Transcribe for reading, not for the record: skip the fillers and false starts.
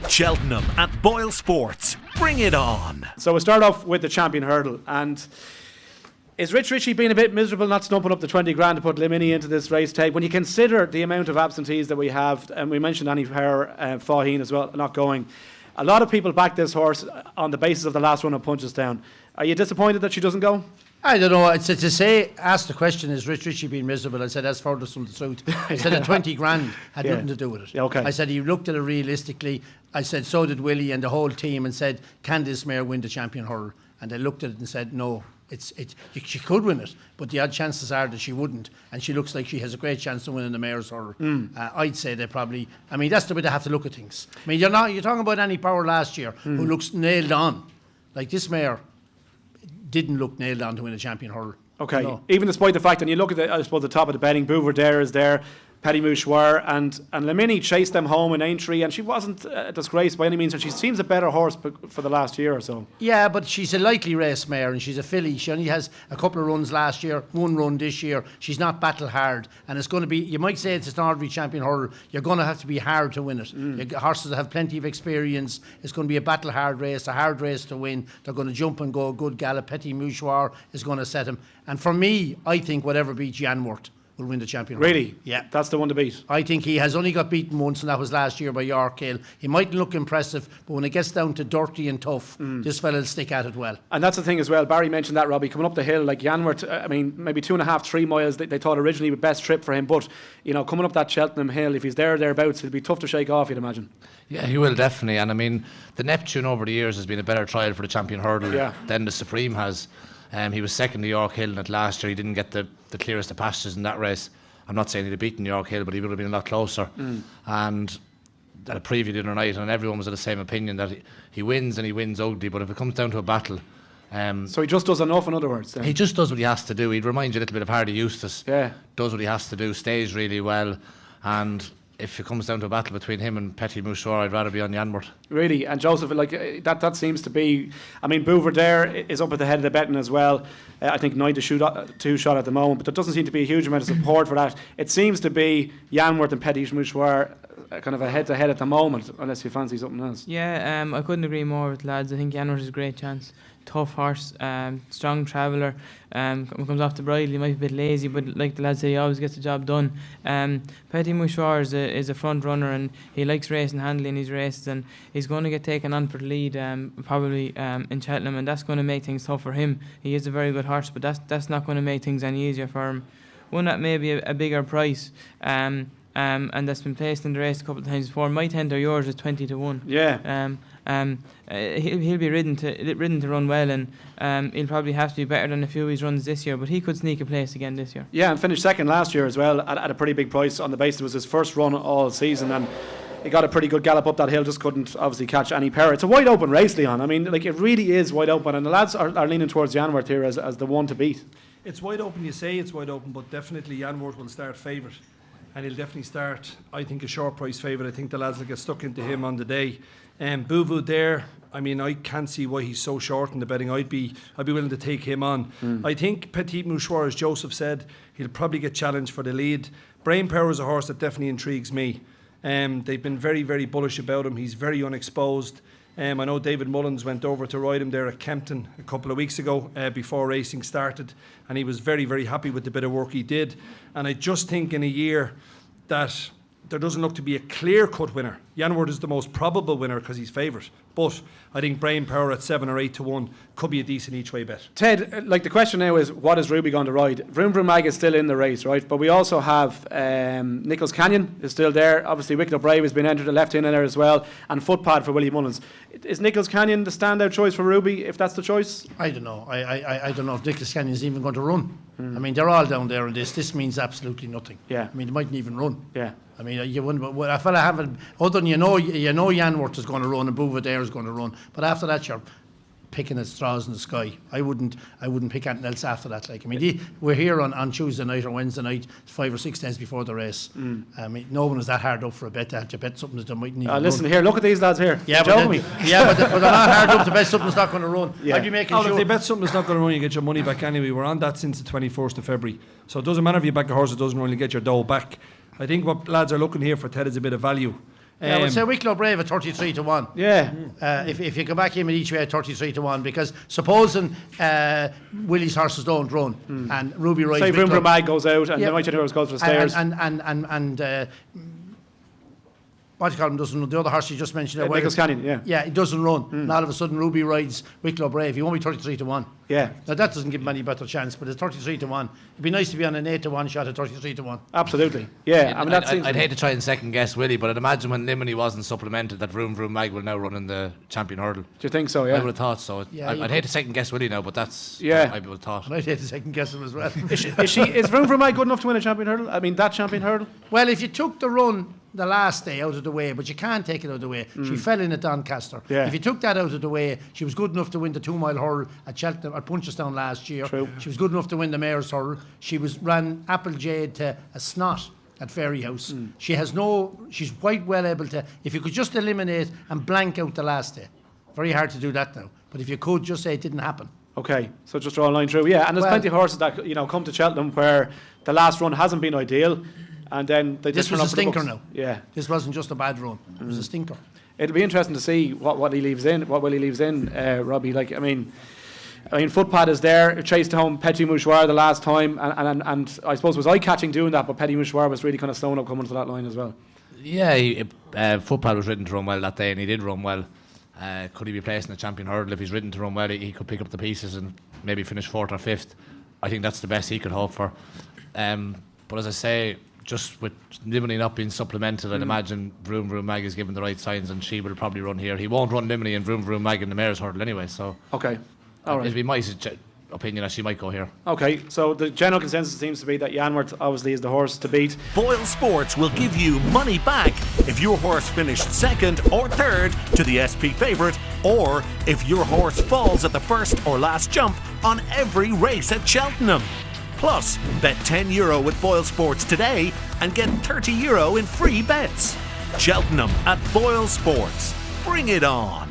Cheltenham at BoyleSports. Bring it on. So we'll start off with the champion hurdle. And is Rich Ritchie being a bit miserable not stumping up the 20 grand to put Limini into this race take? When you consider the amount of absentees that we have, and we mentioned Annie Power, Faheen as well, not going. A lot of people back this horse on the basis of the last run of Punchestown. Are you disappointed that she doesn't go? I don't know. It's to say, ask the question, is Rich Ritchie being miserable? I said, that's furthest from the truth. I said, the 20 grand had nothing to do with it. Yeah, okay. I said, he looked at it realistically. I said, so did Willie and the whole team, and said, can this mare win the champion hurdle? And they looked at it and said, no, she could win it, but the odd chances are that she wouldn't. And she looks like she has a great chance of winning the mare's hurdle. I'd say they probably, I mean, that's the way they have to look at things. I mean, you're talking about Annie Power last year, who looks nailed on. Like this mare didn't look nailed on to win a champion hurdle. Okay, No. even despite the fact, and you look at the, I suppose, the top of the betting, Bouverdare is there, Petit Mouchoir, and Limini chased them home in Aintree, and she wasn't a disgrace by any means, and she seems a better horse for the last year or so. Yeah, but she's a likely race mare, and she's a filly. She only has a couple of runs last year, one run this year. She's not battle hard, and it's going to be, you might say it's an ordinary champion hurdle, you're going to have to be hard to win it. Horses that have plenty of experience, it's going to be a battle hard race, a hard race to win. They're going to jump and go a good gallop. Petit Mouchoir is going to set him. And for me, I think whatever beats Janworth will win the champion hurdle. Really? Yeah. That's the one to beat. I think he has only got beaten once, and that was last year by York Hill. He might look impressive, but when it gets down to dirty and tough, this fella will stick at it well. And that's the thing as well. Barry mentioned that, Robbie, coming up the hill, like Janworth, I mean, maybe 2.5, 3 miles, they thought originally the best trip for him, but, you know, coming up that Cheltenham hill, if he's thereabouts, it'll be tough to shake off, you'd imagine. Yeah, he will definitely. And I mean, the Neptune over the years has been a better trial for the champion hurdle than the Supreme has. He was second to York Hill in it last year. He didn't get the clearest of passages in that race. I'm not saying he'd have beaten York Hill, but he would have been a lot closer. And at a preview the other night, and everyone was of the same opinion that he wins, and he wins ugly. But if it comes down to a battle, so he just does enough, in other words. Then. he just does what he has to do. He'd remind you a little bit of Hardy Eustace. Yeah. Does what he has to do, stays really well, and if it comes down to a battle between him and Petit Mouchoir, I'd rather be on Janworth. Really, and Joseph, like that seems to be. I mean, Bouverdare is up at the head of the betting as well. I think 9 to 2 shot at the moment, but there doesn't seem to be a huge amount of support for that. It seems to be Janworth and Petit Mouchoir kind of a head to head at the moment, unless you fancy something else. Yeah, I couldn't agree more with the lads. I think Janworth is a great chance. Tough horse, strong traveller. Comes off the bridle, he might be a bit lazy, but like the lads say, he always gets the job done. Petit Mouchoir is a front runner, and he likes racing, handling his races, and he's going to get taken on for the lead probably in Cheltenham, and that's going to make things tough for him. He is a very good horse, but that's not going to make things any easier for him. One that may be a bigger price, and that's been placed in the race a couple of times before, might enter yours at 20 to 1. Yeah. He'll be ridden to run well, and he'll probably have to be better than a few of his runs this year, but he could sneak a place again this year. Yeah, and finished second last year as well at a pretty big price on the basis it was his first run all season, and he got a pretty good gallop up that hill, just couldn't obviously catch Annie Power. It's a wide open race, Leon. I mean, like, it really is wide open, and the lads are leaning towards Janworth here as the one to beat. It's wide open, you say it's wide open, but definitely Janworth will start favourite. And he'll definitely start, I think, a short price favourite. I think the lads will get stuck into him on the day. Bouverdare, I mean, I can't see why he's so short in the betting. I'd be willing to take him on. I think Petit Mouchoir, as Joseph said, he'll probably get challenged for the lead. Brain Power is a horse that definitely intrigues me. They've been very, very bullish about him. He's very unexposed. I know David Mullins went over to ride him there at Kempton a couple of weeks ago before racing started, and he was very, very happy with the bit of work he did. And I just think in a year that there doesn't look to be a clear-cut winner. Janworth is the most probable winner because he's favourite. But I think Brain Power at 7 or 8 to 1 could be a decent each way bet. Ted, like, the question now is, what is Ruby going to ride? Vroom Vroom Mag is still in the race, right? But we also have Nichols Canyon is still there. Obviously, Wicklow Brave has been entered, a left in there as well, and Footpad for Willie Mullins. Is Nichols Canyon the standout choice for Ruby, if that's the choice? I don't know. I don't know if Nicholas Canyon is even going to run. I mean, they're all down there in this. This means absolutely nothing. Yeah. I mean, they mightn't even run. Yeah. I mean, you wouldn't. Well, a fella haven't. Other than you know Janworth is going to run and Bouverdare is going to run. But after that, you're picking at straws in the sky. I wouldn't pick anything else after that. Like, I mean, we're here on Tuesday night or Wednesday night, 5 or 6 days before the race. I mean, no one is that hard up for a bet. They have to bet something that they mightn't even listen run. Here, look at these lads here. Yeah, but they're not hard up to bet something that's not going to run. Yeah. I'd be making If sure. they bet something that's not going to run, you get your money back anyway. We're on that since the 21st of February. So it doesn't matter if you back a horse that doesn't run, you get your dough back. I think what lads are looking here for, Ted, is a bit of value. I would say Wicklow Brave at 33 to 1. Yeah. If you go back in with each way at 33 to 1, because supposing Willie's horses don't run and Ruby rides. Say Wicklow, Vroom Mag goes out and the Mighty Heroes goes for the stairs. And what do you call him, doesn't run. The other horse you just mentioned. Nichols Canyon, yeah. Yeah, it doesn't run. And all of a sudden Ruby rides Wicklow Brave. He won't be 33 to 1. Yeah. Now that doesn't give him any better chance, but it's 33 to 1. It'd be nice to be on an 8 to 1 shot at 33 to 1. Absolutely. Yeah. I mean, I'd hate to try and second guess Willie, but I'd imagine when Limini wasn't supplemented that Vroom Vroom Mag will now run in the champion hurdle. Do you think so? Yeah. I would have thought so. Yeah, I'd hate to second guess Willie now, but that's Yeah. I would have thought. And I'd hate to second guess him as well. Is Vroom Vroom Mag good enough to win a champion hurdle? I mean, that champion hurdle? Well, if you took the run the last day out of the way, but you can't take it out of the way. She fell in at Doncaster. Yeah. If you took that out of the way, she was good enough to win the 2 mile hurl at Cheltenham, at Punchestown last year. True. She was good enough to win the Mayor's hurl. She ran Applejade to a snot at Ferryhouse. She's quite well able to, if you could just eliminate and blank out the last day. Very hard to do that now. But if you could just say it didn't happen. Okay, so just draw a line through. Yeah, and there's plenty of horses that come to Cheltenham where the last run hasn't been ideal, and then they just This was a stinker now. Yeah, This wasn't just a bad run. It was a stinker. it'll be interesting to see what he leaves in, what Willie leaves in, Robbie. Like, I mean, Footpad is there. It chased home Petit Mouchoir the last time, and I suppose it was eye-catching doing that, but Petit Mouchoir was really kind of slowing up coming to that line as well. Yeah, Footpad was ridden to run well that day, and he did run well. Could he be placed in the champion hurdle? If he's ridden to run well, he could pick up the pieces and maybe finish 4th or 5th. I think that's the best he could hope for. But as I say, just with Limini not being supplemented, I'd imagine Vroom Vroom Mag is given the right signs, and she will probably run here. He won't run Limini and Vroom Vroom Mag in the Mayor's hurdle anyway, so Okay, all right. it'd be my opinion that she might go here. Okay, so the general consensus seems to be that Yanworth obviously is the horse to beat. BoyleSports will give you money back if your horse finished 2nd or 3rd to the SP favourite, or if your horse falls at the first or last jump on every race at Cheltenham. Plus, bet €10 with BoyleSports today and get €30 in free bets. Cheltenham at BoyleSports. Bring it on.